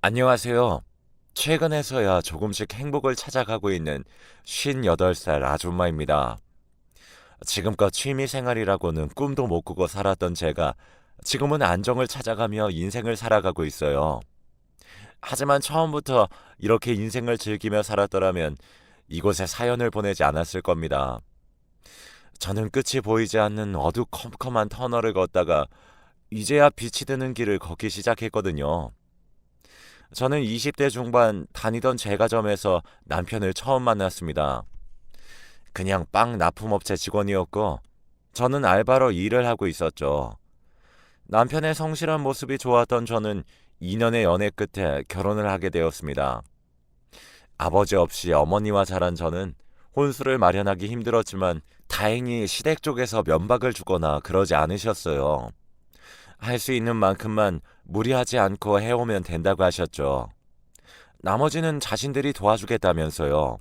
안녕하세요. 최근에서야 조금씩 행복을 찾아가고 있는 58살 아줌마입니다. 지금껏 취미 생활이라고는 꿈도 못 꾸고 살았던 제가 지금은 안정을 찾아가며 인생을 살아가고 있어요. 하지만 처음부터 이렇게 인생을 즐기며 살았더라면 이곳에 사연을 보내지 않았을 겁니다. 저는 끝이 보이지 않는 어두컴컴한 터널을 걷다가 이제야 빛이 드는 길을 걷기 시작했거든요. 저는 20대 중반 다니던 제과점에서 남편을 처음 만났습니다. 그냥 빵 납품업체 직원이었고 저는 알바로 일을 하고 있었죠. 남편의 성실한 모습이 좋았던 저는 2년의 연애 끝에 결혼을 하게 되었습니다. 아버지 없이 어머니와 자란 저는 혼수를 마련하기 힘들었지만 다행히 시댁 쪽에서 면박을 주거나 그러지 않으셨어요. 할 수 있는 만큼만 무리하지 않고 해오면 된다고 하셨죠. 나머지는 자신들이 도와주겠다면서요.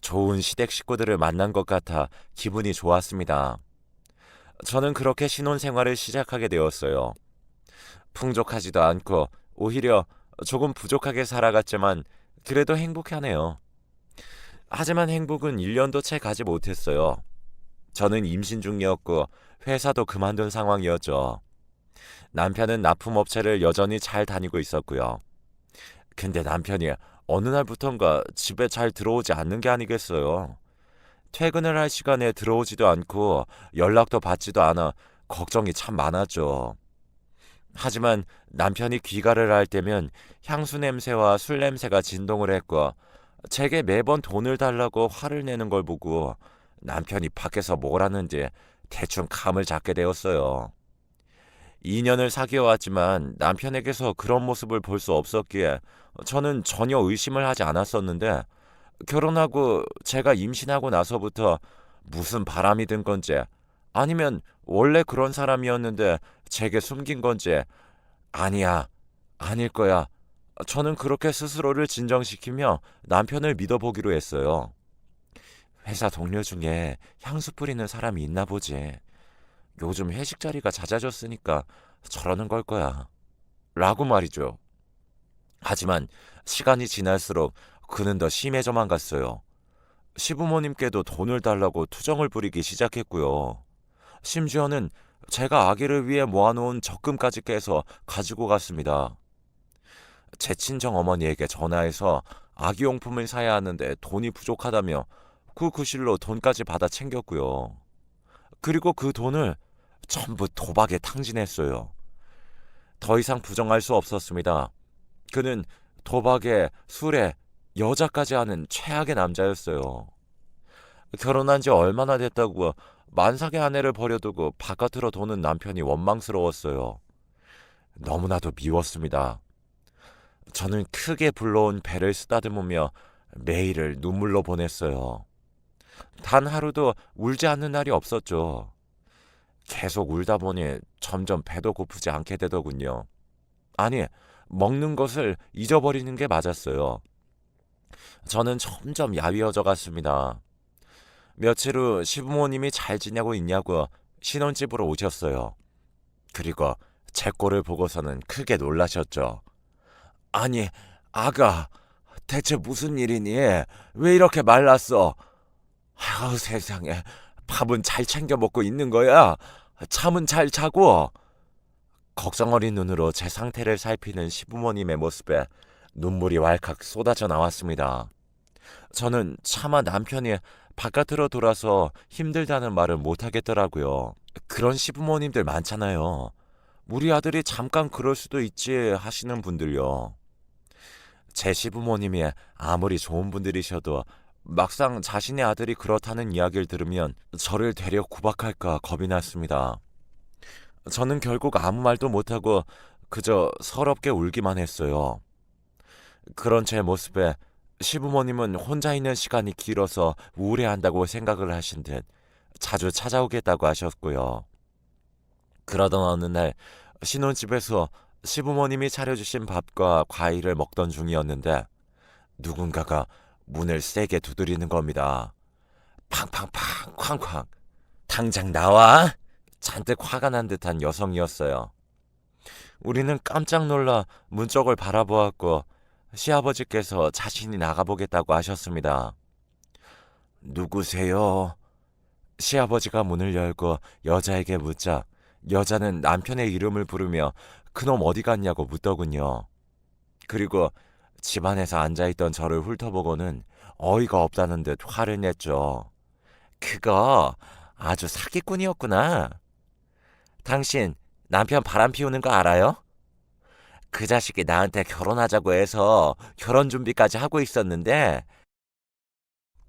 좋은 시댁 식구들을 만난 것 같아 기분이 좋았습니다. 저는 그렇게 신혼생활을 시작하게 되었어요. 풍족하지도 않고 오히려 조금 부족하게 살아갔지만 그래도 행복하네요. 하지만 행복은 1년도 채 가지 못했어요. 저는 임신 중이었고 회사도 그만둔 상황이었죠. 남편은 납품업체를 여전히 잘 다니고 있었고요. 근데 남편이 어느 날부턴가 집에 잘 들어오지 않는 게 아니겠어요. 퇴근을 할 시간에 들어오지도 않고 연락도 받지도 않아 걱정이 참 많았죠. 하지만 남편이 귀가를 할 때면 향수 냄새와 술 냄새가 진동을 했고 제게 매번 돈을 달라고 화를 내는 걸 보고 남편이 밖에서 뭘 하는지 대충 감을 잡게 되었어요. 2년을 사귀어왔지만 남편에게서 그런 모습을 볼 수 없었기에 저는 전혀 의심을 하지 않았었는데 결혼하고 제가 임신하고 나서부터 무슨 바람이 든 건지 아니면 원래 그런 사람이었는데 제게 숨긴 건지 아니야, 아닐 거야. 저는 그렇게 스스로를 진정시키며 남편을 믿어보기로 했어요. 회사 동료 중에 향수 뿌리는 사람이 있나 보지. 요즘 회식 자리가 잦아졌으니까 저러는 걸 거야. 라고 말이죠. 하지만 시간이 지날수록 그는 더 심해져만 갔어요. 시부모님께도 돈을 달라고 투정을 부리기 시작했고요. 심지어는 제가 아기를 위해 모아놓은 적금까지 깨서 가지고 갔습니다. 제 친정 어머니에게 전화해서 아기용품을 사야 하는데 돈이 부족하다며 그 구실로 돈까지 받아 챙겼고요. 그리고 그 돈을 전부 도박에 탕진했어요. 더 이상 부정할 수 없었습니다. 그는 도박에 술에 여자까지 하는 최악의 남자였어요. 결혼한 지 얼마나 됐다고 만삭의 아내를 버려두고 바깥으로 도는 남편이 원망스러웠어요. 너무나도 미웠습니다. 저는 크게 불러온 배를 쓰다듬으며 매일을 눈물로 보냈어요. 단 하루도 울지 않는 날이 없었죠. 계속 울다 보니 점점 배도 고프지 않게 되더군요. 아니, 먹는 것을 잊어버리는 게 맞았어요. 저는 점점 야위어져 갔습니다. 며칠 후 시부모님이 잘 지내고 있냐고 신혼집으로 오셨어요. 그리고 제 꼴을 보고서는 크게 놀라셨죠. 아니, 아가, 대체 무슨 일이니? 왜 이렇게 말랐어? 아우, 세상에. 밥은 잘 챙겨 먹고 있는 거야? 잠은 잘 자고? 걱정 어린 눈으로 제 상태를 살피는 시부모님의 모습에 눈물이 왈칵 쏟아져 나왔습니다. 저는 차마 남편이 바깥으로 돌아서 힘들다는 말을 못하겠더라고요. 그런 시부모님들 많잖아요. 우리 아들이 잠깐 그럴 수도 있지 하시는 분들요. 제 시부모님이 아무리 좋은 분들이셔도 막상 자신의 아들이 그렇다는 이야기를 들으면 저를 되려 구박할까 겁이 났습니다. 저는 결국 아무 말도 못하고 그저 서럽게 울기만 했어요. 그런 제 모습에 시부모님은 혼자 있는 시간이 길어서 우울해한다고 생각을 하신 듯 자주 찾아오겠다고 하셨고요. 그러던 어느 날 신혼집에서 시부모님이 차려주신 밥과 과일을 먹던 중이었는데 누군가가 문을 세게 두드리는 겁니다. 팡팡팡 쾅쾅. 당장 나와! 잔뜩 화가 난 듯한 여성이었어요. 우리는 깜짝 놀라 문 쪽을 바라보았고 시아버지께서 자신이 나가보겠다고 하셨습니다. 누구세요? 시아버지가 문을 열고 여자에게 묻자 여자는 남편의 이름을 부르며 그놈 어디 갔냐고 묻더군요. 그리고 집안에서 앉아있던 저를 훑어보고는 어이가 없다는 듯 화를 냈죠. 그거 아주 사기꾼이었구나. 당신 남편 바람 피우는 거 알아요? 그 자식이 나한테 결혼하자고 해서 결혼 준비까지 하고 있었는데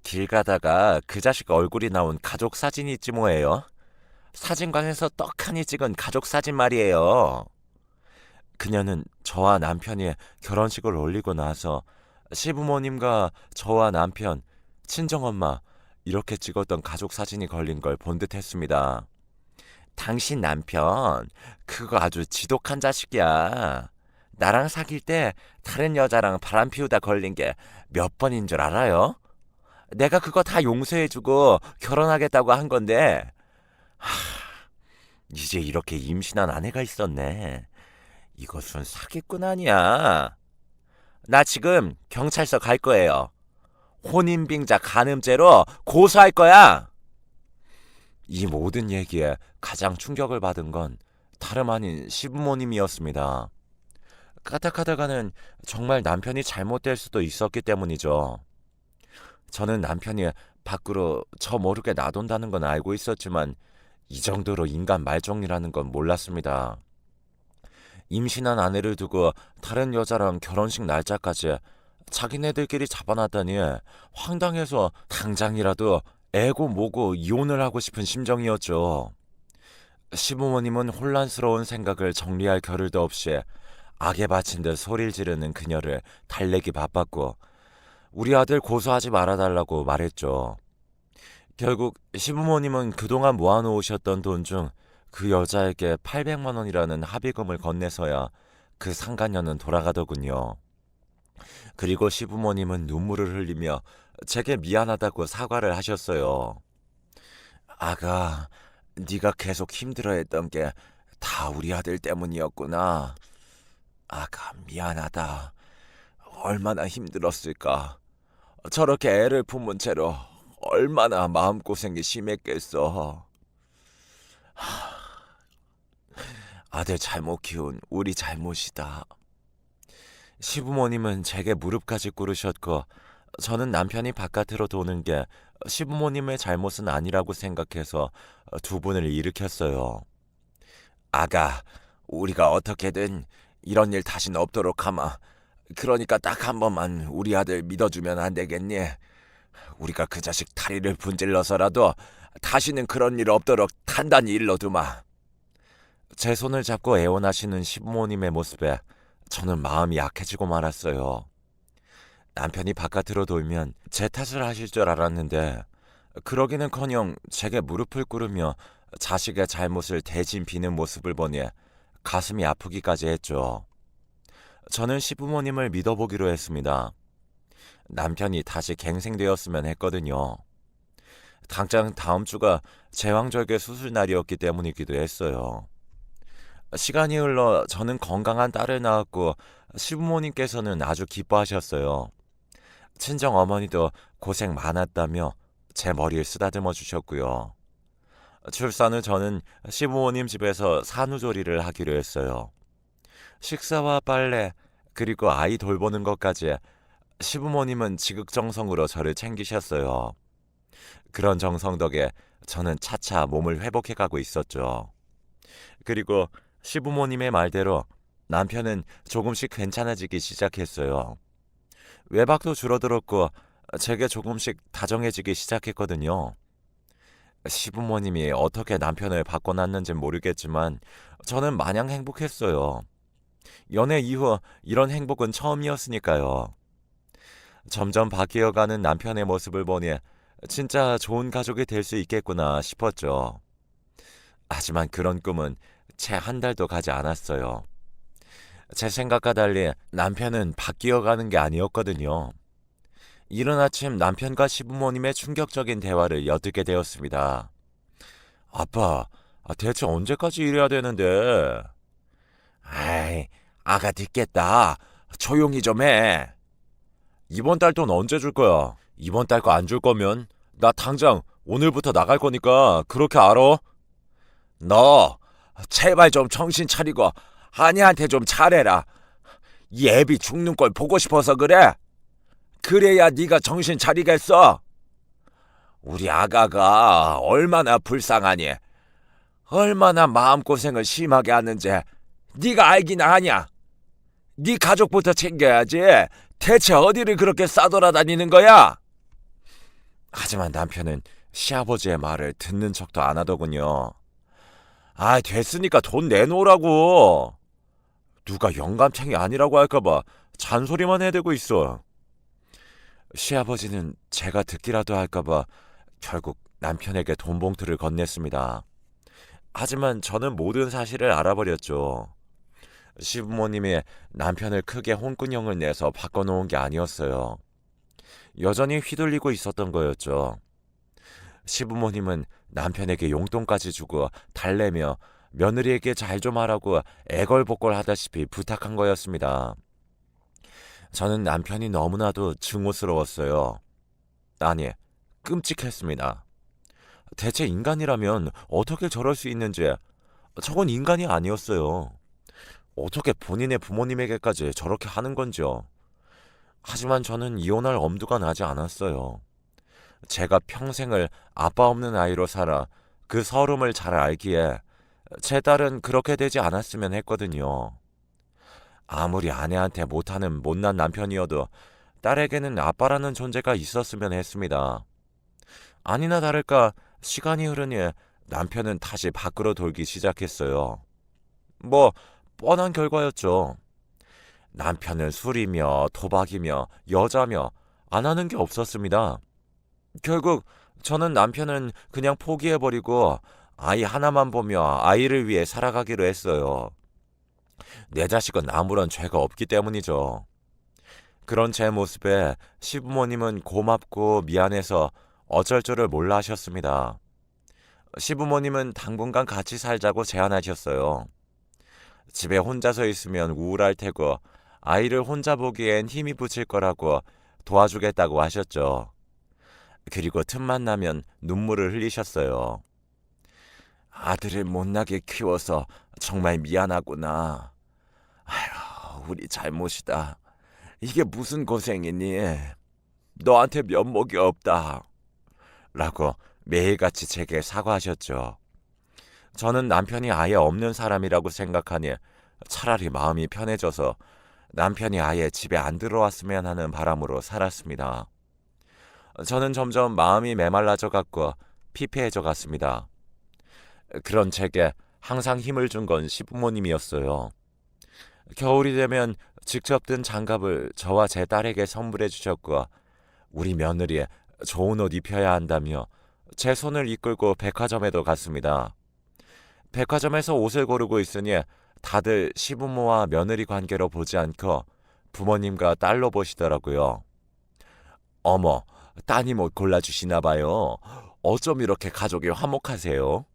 길 가다가 그 자식 얼굴이 나온 가족 사진이 있지 뭐예요. 사진관에서 떡하니 찍은 가족 사진 말이에요. 그녀는 저와 남편이 결혼식을 올리고 나서 시부모님과 저와 남편, 친정엄마 이렇게 찍었던 가족 사진이 걸린 걸 본 듯했습니다. 당신 남편 그거 아주 지독한 자식이야. 나랑 사귈 때 다른 여자랑 바람 피우다 걸린 게 몇 번인 줄 알아요? 내가 그거 다 용서해주고 결혼하겠다고 한 건데 이제 이렇게 임신한 아내가 있었네. 이것은 사기꾼 아니야. 나 지금 경찰서 갈 거예요. 혼인빙자 간음죄로 고소할 거야. 이 모든 얘기에 가장 충격을 받은 건 다름 아닌 시부모님이었습니다. 까딱하다가는 정말 남편이 잘못될 수도 있었기 때문이죠. 저는 남편이 밖으로 저 모르게 나돈다는 건 알고 있었지만 이 정도로 인간 말종이라는 건 몰랐습니다. 임신한 아내를 두고 다른 여자랑 결혼식 날짜까지 자기네들끼리 잡아놨다니 황당해서 당장이라도 애고 뭐고 이혼을 하고 싶은 심정이었죠. 시부모님은 혼란스러운 생각을 정리할 겨를도 없이 악에 바친 듯 소리를 지르는 그녀를 달래기 바빴고 우리 아들 고소하지 말아달라고 말했죠. 결국 시부모님은 그동안 모아놓으셨던 돈 중 그 여자에게 800만 원이라는 합의금을 건네서야 그 상간녀는 돌아가더군요. 그리고 시부모님은 눈물을 흘리며 제게 미안하다고 사과를 하셨어요. 아가, 네가 계속 힘들어했던 게 다 우리 아들 때문이었구나. 아가, 미안하다. 얼마나 힘들었을까. 저렇게 애를 품은 채로 얼마나 마음고생이 심했겠어. 아들 잘못 키운 우리 잘못이다. 시부모님은 제게 무릎까지 꿇으셨고 저는 남편이 바깥으로 도는 게 시부모님의 잘못은 아니라고 생각해서 두 분을 일으켰어요. 아가, 우리가 어떻게든 이런 일 다신 없도록 하마. 그러니까 딱 한 번만 우리 아들 믿어주면 안 되겠니? 우리가 그 자식 다리를 분질러서라도 다시는 그런 일 없도록 단단히 일러두마. 제 손을 잡고 애원하시는 시부모님의 모습에 저는 마음이 약해지고 말았어요. 남편이 바깥으로 돌면 제 탓을 하실 줄 알았는데 그러기는커녕 제게 무릎을 꿇으며 자식의 잘못을 대신 비는 모습을 보니 가슴이 아프기까지 했죠. 저는 시부모님을 믿어보기로 했습니다. 남편이 다시 갱생되었으면 했거든요. 당장 다음 주가 제왕절개 수술 날이었기 때문이기도 했어요. 시간이 흘러 저는 건강한 딸을 낳았고 시부모님께서는 아주 기뻐하셨어요. 친정 어머니도 고생 많았다며 제 머리를 쓰다듬어 주셨고요. 출산 후 저는 시부모님 집에서 산후조리를 하기로 했어요. 식사와 빨래 그리고 아이 돌보는 것까지 시부모님은 지극정성으로 저를 챙기셨어요. 그런 정성 덕에 저는 차차 몸을 회복해가고 있었죠. 그리고 시부모님의 말대로 남편은 조금씩 괜찮아지기 시작했어요. 외박도 줄어들었고 제게 조금씩 다정해지기 시작했거든요. 시부모님이 어떻게 남편을 바꿔놨는진 모르겠지만 저는 마냥 행복했어요. 연애 이후 이런 행복은 처음이었으니까요. 점점 바뀌어가는 남편의 모습을 보니 진짜 좋은 가족이 될 수 있겠구나 싶었죠. 하지만 그런 꿈은 채 한 달도 가지 않았어요. 제 생각과 달리 남편은 바뀌어가는 게 아니었거든요. 이른 아침 남편과 시부모님의 충격적인 대화를 엿듣게 되었습니다. 아빠, 대체 언제까지 일해야 되는데? 아이, 아가 듣겠다. 조용히 좀 해. 이번 달 돈 언제 줄 거야? 이번 달 거 안 줄 거면 나 당장 오늘부터 나갈 거니까 그렇게 알아? 너 제발 좀 정신 차리고 아니한테 좀 잘해라. 이 애비 죽는 걸 보고 싶어서 그래. 그래야 네가 정신 차리겠어. 우리 아가가 얼마나 불쌍하니? 얼마나 마음고생을 심하게 하는지 네가 알긴 아냐? 네 가족부터 챙겨야지. 대체 어디를 그렇게 싸돌아다니는 거야? 하지만 남편은 시아버지의 말을 듣는 척도 안 하더군요. 아, 됐으니까 돈 내놓으라고. 누가 영감탱이 아니라고 할까봐 잔소리만 해대고 있어. 시아버지는 제가 듣기라도 할까봐 결국 남편에게 돈 봉투를 건넸습니다. 하지만 저는 모든 사실을 알아버렸죠. 시부모님이 남편을 크게 혼꾸녕을 내서 바꿔놓은 게 아니었어요. 여전히 휘둘리고 있었던 거였죠. 시부모님은 남편에게 용돈까지 주고 달래며 며느리에게 잘 좀 하라고 애걸복걸 하다시피 부탁한 거였습니다. 저는 남편이 너무나도 증오스러웠어요. 아니, 끔찍했습니다. 대체 인간이라면 어떻게 저럴 수 있는지, 저건 인간이 아니었어요. 어떻게 본인의 부모님에게까지 저렇게 하는 건지요. 하지만 저는 이혼할 엄두가 나지 않았어요. 제가 평생을 아빠 없는 아이로 살아 그 서름을 잘 알기에 제 딸은 그렇게 되지 않았으면 했거든요. 아무리 아내한테 못하는 못난 남편이어도 딸에게는 아빠라는 존재가 있었으면 했습니다. 아니나 다를까 시간이 흐르니 남편은 다시 밖으로 돌기 시작했어요. 뭐 뻔한 결과였죠. 남편은 술이며 도박이며 여자며 안 하는 게 없었습니다. 결국 저는 남편은 그냥 포기해버리고 아이 하나만 보며 아이를 위해 살아가기로 했어요. 내 자식은 아무런 죄가 없기 때문이죠. 그런 제 모습에 시부모님은 고맙고 미안해서 어쩔 줄을 몰라 하셨습니다. 시부모님은 당분간 같이 살자고 제안하셨어요. 집에 혼자서 있으면 우울할 테고 아이를 혼자 보기엔 힘이 붙일 거라고 도와주겠다고 하셨죠. 그리고 틈만 나면 눈물을 흘리셨어요. 아들을 못나게 키워서 정말 미안하구나. 아휴, 우리 잘못이다. 이게 무슨 고생이니? 너한테 면목이 없다. 라고 매일같이 제게 사과하셨죠. 저는 남편이 아예 없는 사람이라고 생각하니 차라리 마음이 편해져서 남편이 아예 집에 안 들어왔으면 하는 바람으로 살았습니다. 저는 점점 마음이 메말라져 갔고 피폐해져 갔습니다. 그런 제게 항상 힘을 준 건 시부모님이었어요. 겨울이 되면 직접 든 장갑을 저와 제 딸에게 선물해 주셨고 우리 며느리 좋은 옷 입혀야 한다며 제 손을 이끌고 백화점에도 갔습니다. 백화점에서 옷을 고르고 있으니 다들 시부모와 며느리 관계로 보지 않고 부모님과 딸로 보시더라고요. 어머, 따님 옷 골라주시나 봐요. 어쩜 이렇게 가족이 화목하세요?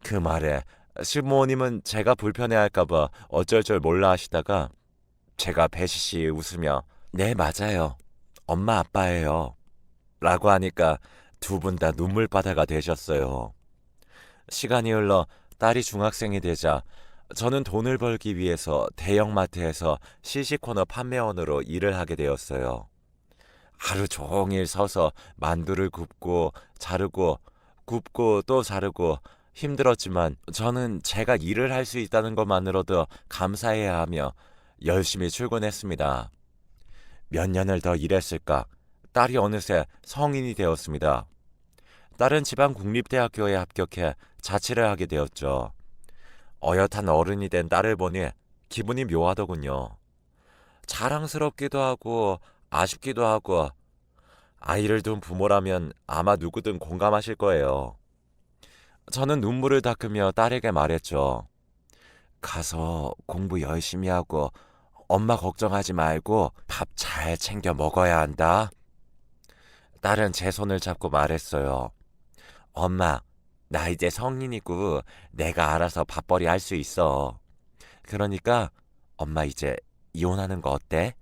그 말에 시부모님은 제가 불편해할까봐 어쩔 줄 몰라 하시다가 제가 배시시 웃으며 네 맞아요. 엄마 아빠예요. 라고 하니까 두 분 다 눈물바다가 되셨어요. 시간이 흘러 딸이 중학생이 되자 저는 돈을 벌기 위해서 대형마트에서 시시코너 판매원으로 일을 하게 되었어요. 하루 종일 서서 만두를 굽고 자르고 굽고 또 자르고 힘들었지만 저는 제가 일을 할 수 있다는 것만으로도 감사해야 하며 열심히 출근했습니다. 몇 년을 더 일했을까 딸이 어느새 성인이 되었습니다. 딸은 지방 국립대학교에 합격해 자취를 하게 되었죠. 어엿한 어른이 된 딸을 보니 기분이 묘하더군요. 자랑스럽기도 하고 아쉽기도 하고 아이를 둔 부모라면 아마 누구든 공감하실 거예요. 저는 눈물을 닦으며 딸에게 말했죠. 가서 공부 열심히 하고 엄마 걱정하지 말고 밥 잘 챙겨 먹어야 한다. 딸은 제 손을 잡고 말했어요. 엄마, 나 이제 성인이고 내가 알아서 밥벌이 할 수 있어. 그러니까 엄마 이제 이혼하는 거 어때?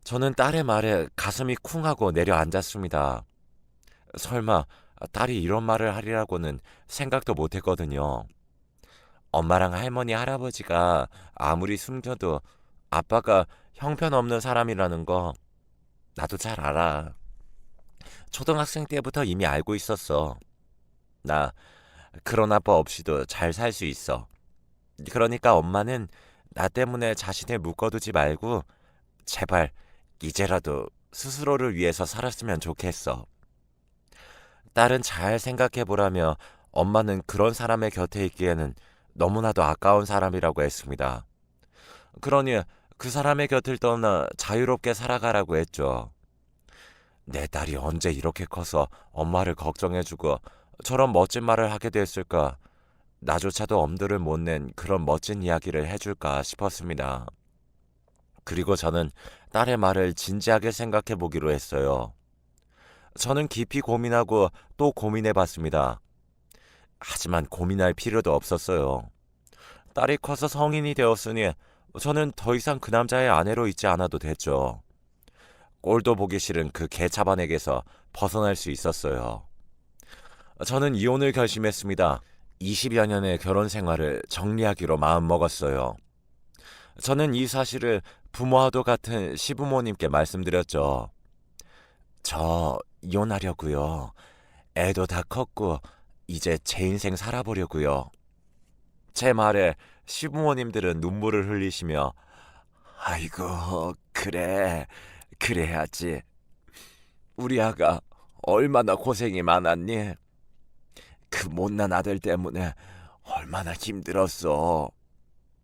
저는 딸의 말에 가슴이 쿵 하고 내려앉았습니다. 설마 딸이 이런 말을 하리라고는 생각도 못 했거든요. 엄마랑 할머니, 할아버지가 아무리 숨겨도 아빠가 형편없는 사람이라는 거 나도 잘 알아. 초등학생 때부터 이미 알고 있었어. 나 그런 아빠 없이도 잘 살 수 있어. 그러니까 엄마는 나 때문에 자신을 묶어두지 말고 제발 이제라도 스스로를 위해서 살았으면 좋겠어. 딸은 잘 생각해보라며 엄마는 그런 사람의 곁에 있기에는 너무나도 아까운 사람이라고 했습니다. 그러니 그 사람의 곁을 떠나 자유롭게 살아가라고 했죠. 내 딸이 언제 이렇게 커서 엄마를 걱정해주고 저런 멋진 말을 하게 됐을까? 나조차도 엄두를 못 낸 그런 멋진 이야기를 해줄까 싶었습니다. 그리고 저는 딸의 말을 진지하게 생각해 보기로 했어요. 저는 깊이 고민하고 또 고민해 봤습니다. 하지만 고민할 필요도 없었어요. 딸이 커서 성인이 되었으니 저는 더 이상 그 남자의 아내로 있지 않아도 됐죠. 꼴도 보기 싫은 그 개차반에게서 벗어날 수 있었어요. 저는 이혼을 결심했습니다. 20여 년의 결혼 생활을 정리하기로 마음먹었어요. 저는 이 사실을 부모와도 같은 시부모님께 말씀드렸죠. 저 이혼하려고요. 애도 다 컸고 이제 제 인생 살아보려고요. 제 말에 시부모님들은 눈물을 흘리시며 아이고 그래 그래야지. 우리 아가 얼마나 고생이 많았니? 그 못난 아들 때문에 얼마나 힘들었어.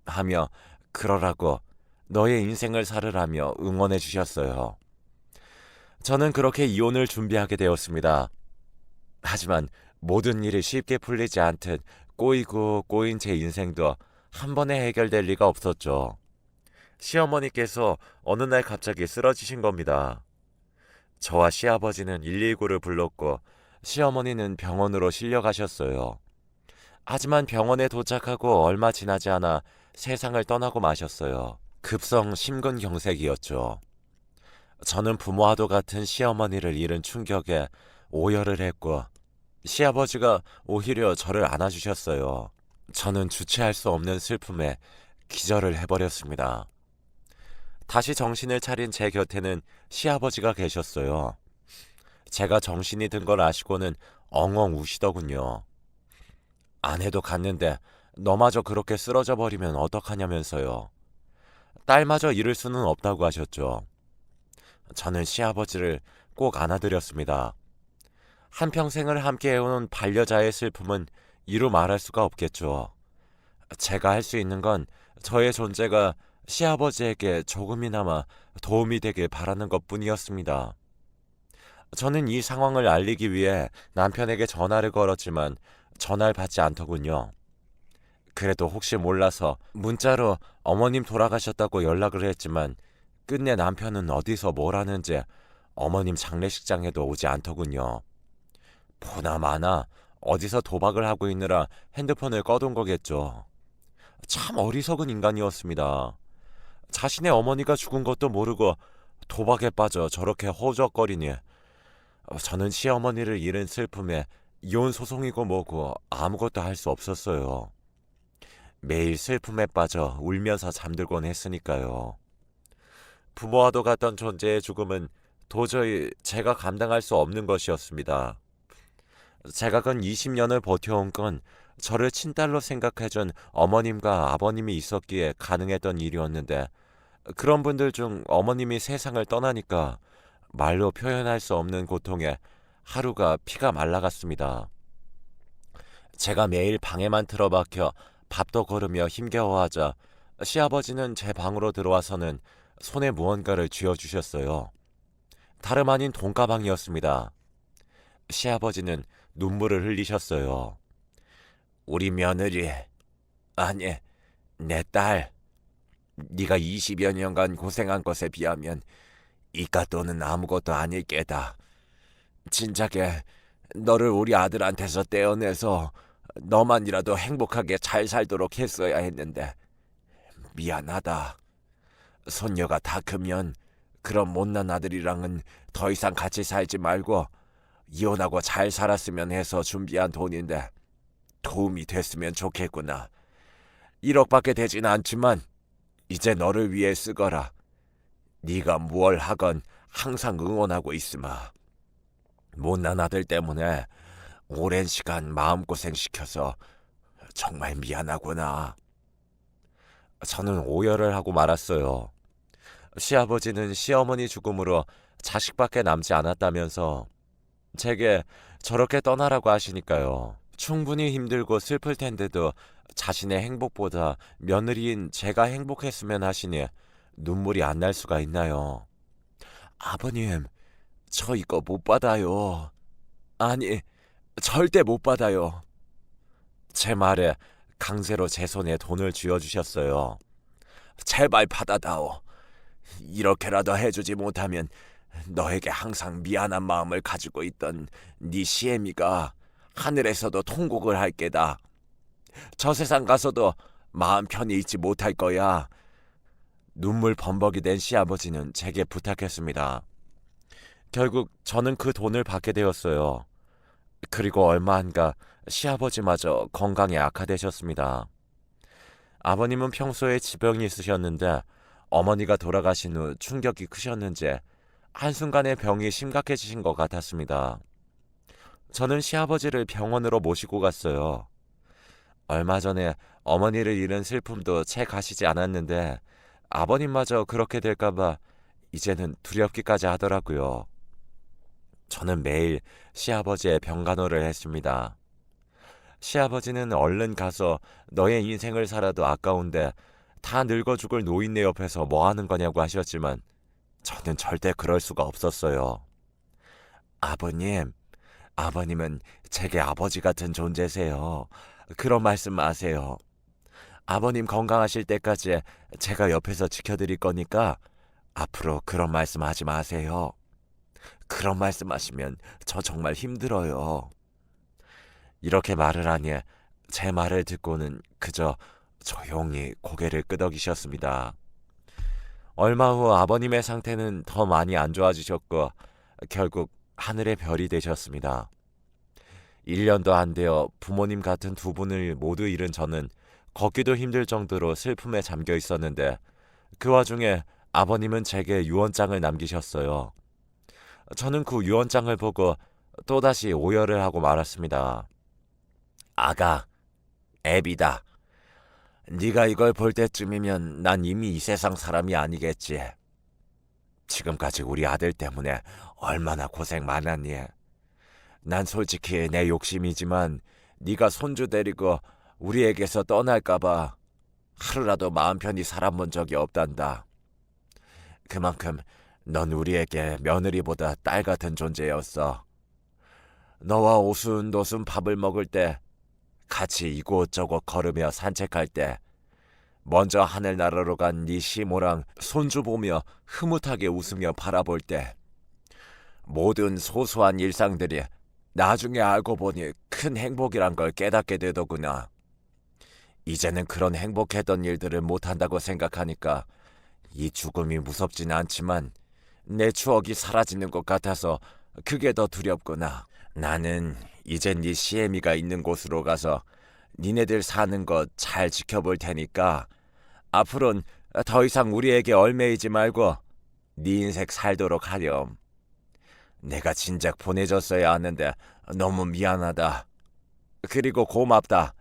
하며 그러라고 너의 인생을 살으라며 응원해 주셨어요. 저는 그렇게 이혼을 준비하게 되었습니다. 하지만 모든 일이 쉽게 풀리지 않듯 꼬이고 꼬인 제 인생도 한 번에 해결될 리가 없었죠. 시어머니께서 어느 날 갑자기 쓰러지신 겁니다. 저와 시아버지는 119를 불렀고 시어머니는 병원으로 실려가셨어요. 하지만 병원에 도착하고 얼마 지나지 않아 세상을 떠나고 마셨어요. 급성 심근경색이었죠. 저는 부모와도 같은 시어머니를 잃은 충격에 오열을 했고 시아버지가 오히려 저를 안아주셨어요. 저는 주체할 수 없는 슬픔에 기절을 해버렸습니다. 다시 정신을 차린 제 곁에는 시아버지가 계셨어요. 제가 정신이 든 걸 아시고는 엉엉 우시더군요. 아내도 갔는데 너마저 그렇게 쓰러져 버리면 어떡하냐면서요. 딸마저 잃을 수는 없다고 하셨죠. 저는 시아버지를 꼭 안아드렸습니다. 한평생을 함께 해온 반려자의 슬픔은 이루 말할 수가 없겠죠. 제가 할 수 있는 건 저의 존재가 시아버지에게 조금이나마 도움이 되길 바라는 것뿐이었습니다. 저는 이 상황을 알리기 위해 남편에게 전화를 걸었지만 전화를 받지 않더군요. 그래도 혹시 몰라서 문자로 어머님 돌아가셨다고 연락을 했지만 끝내 남편은 어디서 뭘 하는지 어머님 장례식장에도 오지 않더군요. 보나마나 어디서 도박을 하고 있느라 핸드폰을 꺼둔 거겠죠. 참 어리석은 인간이었습니다. 자신의 어머니가 죽은 것도 모르고 도박에 빠져 저렇게 허우적거리니 저는 시어머니를 잃은 슬픔에 이혼 소송이고 뭐고 아무것도 할 수 없었어요. 매일 슬픔에 빠져 울면서 잠들곤 했으니까요. 부모와도 같던 존재의 죽음은 도저히 제가 감당할 수 없는 것이었습니다. 제가 근 20년을 버텨온 건 저를 친딸로 생각해준 어머님과 아버님이 있었기에 가능했던 일이었는데 그런 분들 중 어머님이 세상을 떠나니까 말로 표현할 수 없는 고통에 하루가 피가 말라갔습니다. 제가 매일 방에만 틀어박혀 밥도 거르며 힘겨워하자 시아버지는 제 방으로 들어와서는 손에 무언가를 쥐어주셨어요. 다름 아닌 돈가방이었습니다. 시아버지는 눈물을 흘리셨어요. 우리 며느리, 아니 내 딸, 네가 20여 년간 고생한 것에 비하면 이깟 돈은 아무것도 아닐 게다. 진작에 너를 우리 아들한테서 떼어내서 너만이라도 행복하게 잘 살도록 했어야 했는데 미안하다. 손녀가 다 크면 그런 못난 아들이랑은 더 이상 같이 살지 말고 이혼하고 잘 살았으면 해서 준비한 돈인데 도움이 됐으면 좋겠구나. 1억밖에 되진 않지만 이제 너를 위해 쓰거라. 네가 무얼 하건 항상 응원하고 있으마. 못난 아들 때문에 오랜 시간 마음고생 시켜서 정말 미안하구나. 저는 오열을 하고 말았어요. 시아버지는 시어머니 죽음으로 자식밖에 남지 않았다면서 제게 저렇게 떠나라고 하시니까요. 충분히 힘들고 슬플 텐데도 자신의 행복보다 며느리인 제가 행복했으면 하시니 눈물이 안 날 수가 있나요? 아버님, 저 이거 못 받아요. 아니, 절대 못 받아요. 제 말에 강제로 제 손에 돈을 쥐어주셨어요. 제발 받아다오. 이렇게라도 해주지 못하면 너에게 항상 미안한 마음을 가지고 있던 네 시애미가 하늘에서도 통곡을 할 게다. 저 세상 가서도 마음 편히 있지 못할 거야. 눈물 범벅이 된 시아버지는 제게 부탁했습니다. 결국 저는 그 돈을 받게 되었어요. 그리고 얼마 안가 시아버지마저 건강이 악화되셨습니다. 아버님은 평소에 지병이 있으셨는데 어머니가 돌아가신 후 충격이 크셨는지 한순간에 병이 심각해지신 것 같았습니다. 저는 시아버지를 병원으로 모시고 갔어요. 얼마 전에 어머니를 잃은 슬픔도 채 가시지 않았는데 아버님마저 그렇게 될까봐 이제는 두렵기까지 하더라고요. 저는 매일 시아버지의 병간호를 했습니다. 시아버지는 얼른 가서 너의 인생을 살아도 아까운데 다 늙어 죽을 노인네 옆에서 뭐 하는 거냐고 하셨지만 저는 절대 그럴 수가 없었어요. 아버님은 제게 아버지 같은 존재세요. 그런 말씀 마세요. 아버님 건강하실 때까지 제가 옆에서 지켜드릴 거니까 앞으로 그런 말씀 하지 마세요. 그런 말씀 하시면 저 정말 힘들어요. 이렇게 말을 하니 제 말을 듣고는 그저 조용히 고개를 끄덕이셨습니다. 얼마 후 아버님의 상태는 더 많이 안 좋아지셨고 결국 하늘의 별이 되셨습니다. 1년도 안 되어 부모님 같은 두 분을 모두 잃은 저는 걷기도 힘들 정도로 슬픔에 잠겨 있었는데 그 와중에 아버님은 제게 유언장을 남기셨어요. 저는 그 유언장을 보고 또다시 오열을 하고 말았습니다. 아가, 애비다. 네가 이걸 볼 때쯤이면 난 이미 이 세상 사람이 아니겠지. 지금까지 우리 아들 때문에 얼마나 고생 많았니? 난 솔직히 내 욕심이지만 네가 손주 데리고 우리에게서 떠날까봐 하루라도 마음 편히 살아본 적이 없단다. 그만큼 넌 우리에게 며느리보다 딸 같은 존재였어. 너와 오순도순 밥을 먹을 때, 같이 이곳저곳 걸으며 산책할 때, 먼저 하늘나라로 간 네 시모랑 손주 보며 흐뭇하게 웃으며 바라볼 때, 모든 소소한 일상들이 나중에 알고 보니 큰 행복이란 걸 깨닫게 되더구나. 이제는 그런 행복했던 일들을 못한다고 생각하니까 이 죽음이 무섭진 않지만 내 추억이 사라지는 것 같아서 그게 더 두렵구나. 나는 이제 네 시애미가 있는 곳으로 가서 니네들 사는 것 잘 지켜볼 테니까 앞으론 더 이상 우리에게 얽매이지 말고 네 인생 살도록 하렴. 내가 진작 보내줬어야 하는데 너무 미안하다. 그리고 고맙다.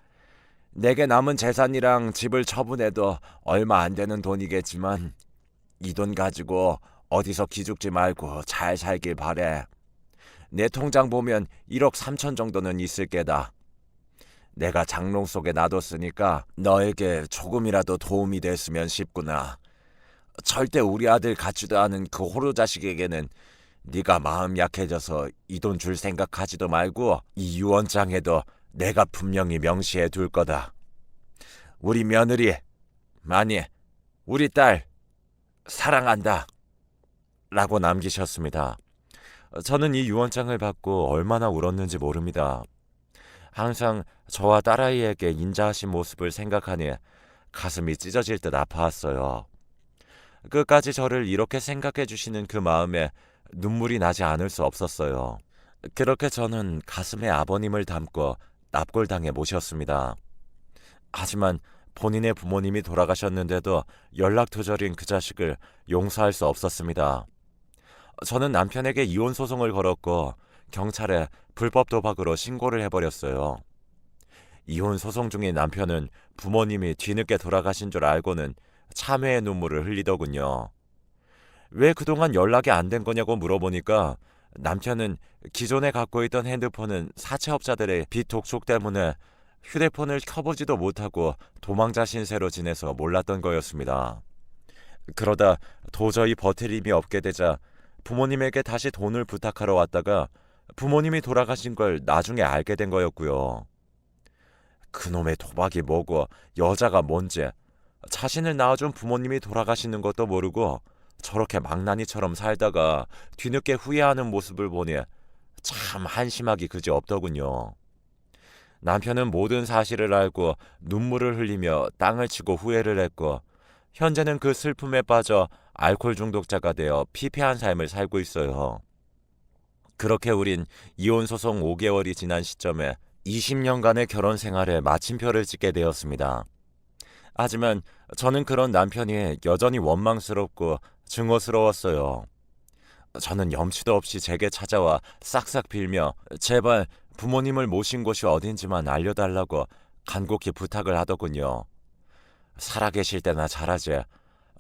내게 남은 재산이랑 집을 처분해도 얼마 안 되는 돈이겠지만 이 돈 가지고 어디서 기죽지 말고 잘 살길 바래. 내 통장 보면 1억 3천 정도는 있을 게다. 내가 장롱 속에 놔뒀으니까 너에게 조금이라도 도움이 됐으면 싶구나. 절대 우리 아들 같지도 않은 그 호로 자식에게는 네가 마음 약해져서 이 돈 줄 생각하지도 말고 이 유언장에도 내가 분명히 명시해 둘 거다. 우리 며느리, 아니 우리 딸 사랑한다. 라고 남기셨습니다. 저는 이 유언장을 받고 얼마나 울었는지 모릅니다. 항상 저와 딸아이에게 인자하신 모습을 생각하니 가슴이 찢어질 듯 아파왔어요. 끝까지 저를 이렇게 생각해 주시는 그 마음에 눈물이 나지 않을 수 없었어요. 그렇게 저는 가슴에 아버님을 담고 납골당에 모셨습니다. 하지만 본인의 부모님이 돌아가셨는데도 연락두절인 그 자식을 용서할 수 없었습니다. 저는 남편에게 이혼 소송을 걸었고 경찰에 불법 도박으로 신고를 해버렸어요. 이혼 소송 중인 남편은 부모님이 뒤늦게 돌아가신 줄 알고는 참회의 눈물을 흘리더군요. 왜 그동안 연락이 안 된 거냐고 물어보니까 남편은 기존에 갖고 있던 핸드폰은 사채업자들의 빚 독촉 때문에 휴대폰을 켜보지도 못하고 도망자 신세로 지내서 몰랐던 거였습니다. 그러다 도저히 버틸 힘이 없게 되자 부모님에게 다시 돈을 부탁하러 왔다가 부모님이 돌아가신 걸 나중에 알게 된 거였고요. 그놈의 도박이 뭐고 여자가 뭔지, 자신을 낳아준 부모님이 돌아가시는 것도 모르고 저렇게 망나니처럼 살다가 뒤늦게 후회하는 모습을 보니 참 한심하기 그지없더군요. 남편은 모든 사실을 알고 눈물을 흘리며 땅을 치고 후회를 했고 현재는 그 슬픔에 빠져 알코올 중독자가 되어 피폐한 삶을 살고 있어요. 그렇게 우린 이혼 소송 5개월이 지난 시점에 20년간의 결혼 생활에 마침표를 찍게 되었습니다. 하지만 저는 그런 남편이 여전히 원망스럽고 증오스러웠어요. 저는 염치도 없이 제게 찾아와 싹싹 빌며 제발 부모님을 모신 곳이 어딘지만 알려달라고 간곡히 부탁을 하더군요. 살아계실 때나 잘하지.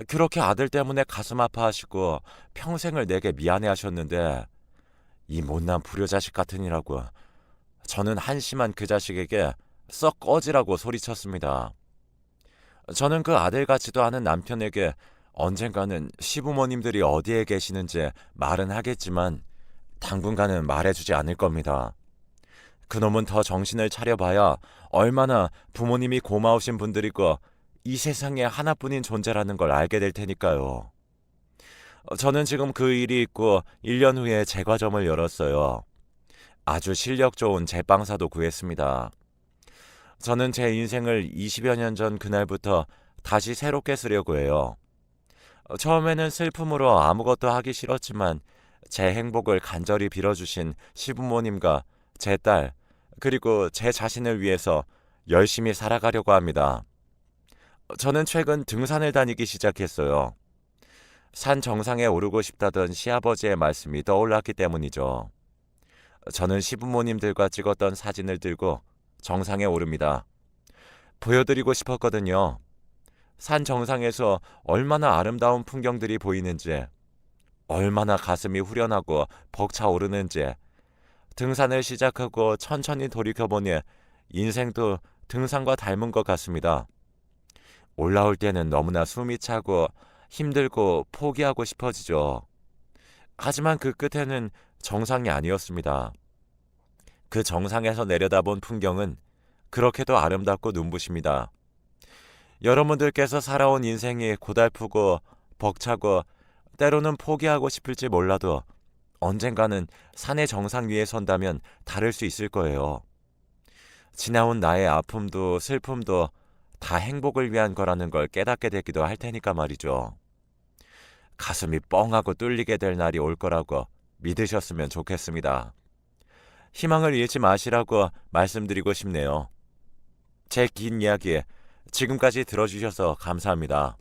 그렇게 아들 때문에 가슴 아파하시고 평생을 내게 미안해하셨는데 이 못난 불효자식 같으니라고. 저는 한심한 그 자식에게 썩 꺼지라고 소리쳤습니다. 저는 그 아들 같지도 않은 남편에게 언젠가는 시부모님들이 어디에 계시는지 말은 하겠지만 당분간은 말해주지 않을 겁니다. 그놈은 더 정신을 차려봐야 얼마나 부모님이 고마우신 분들이고 이 세상에 하나뿐인 존재라는 걸 알게 될 테니까요. 저는 지금 그 일이 있고 1년 후에 제과점을 열었어요. 아주 실력 좋은 제빵사도 구했습니다. 저는 제 인생을 20여 년 전 그날부터 다시 새롭게 쓰려고 해요. 처음에는 슬픔으로 아무것도 하기 싫었지만 제 행복을 간절히 빌어주신 시부모님과 제 딸, 그리고 제 자신을 위해서 열심히 살아가려고 합니다. 저는 최근 등산을 다니기 시작했어요. 산 정상에 오르고 싶다던 시아버지의 말씀이 떠올랐기 때문이죠. 저는 시부모님들과 찍었던 사진을 들고 정상에 오릅니다. 보여드리고 싶었거든요. 산 정상에서 얼마나 아름다운 풍경들이 보이는지, 얼마나 가슴이 후련하고 벅차오르는지, 등산을 시작하고 천천히 돌이켜보니 인생도 등산과 닮은 것 같습니다. 올라올 때는 너무나 숨이 차고 힘들고 포기하고 싶어지죠. 하지만 그 끝에는 정상이 아니었습니다. 그 정상에서 내려다본 풍경은 그렇게도 아름답고 눈부십니다. 여러분들께서 살아온 인생이 고달프고 벅차고 때로는 포기하고 싶을지 몰라도 언젠가는 산의 정상 위에 선다면 다를 수 있을 거예요. 지나온 나의 아픔도 슬픔도 다 행복을 위한 거라는 걸 깨닫게 되기도 할 테니까 말이죠. 가슴이 뻥하고 뚫리게 될 날이 올 거라고 믿으셨으면 좋겠습니다. 희망을 잃지 마시라고 말씀드리고 싶네요. 제 긴 이야기 지금까지 들어주셔서 감사합니다.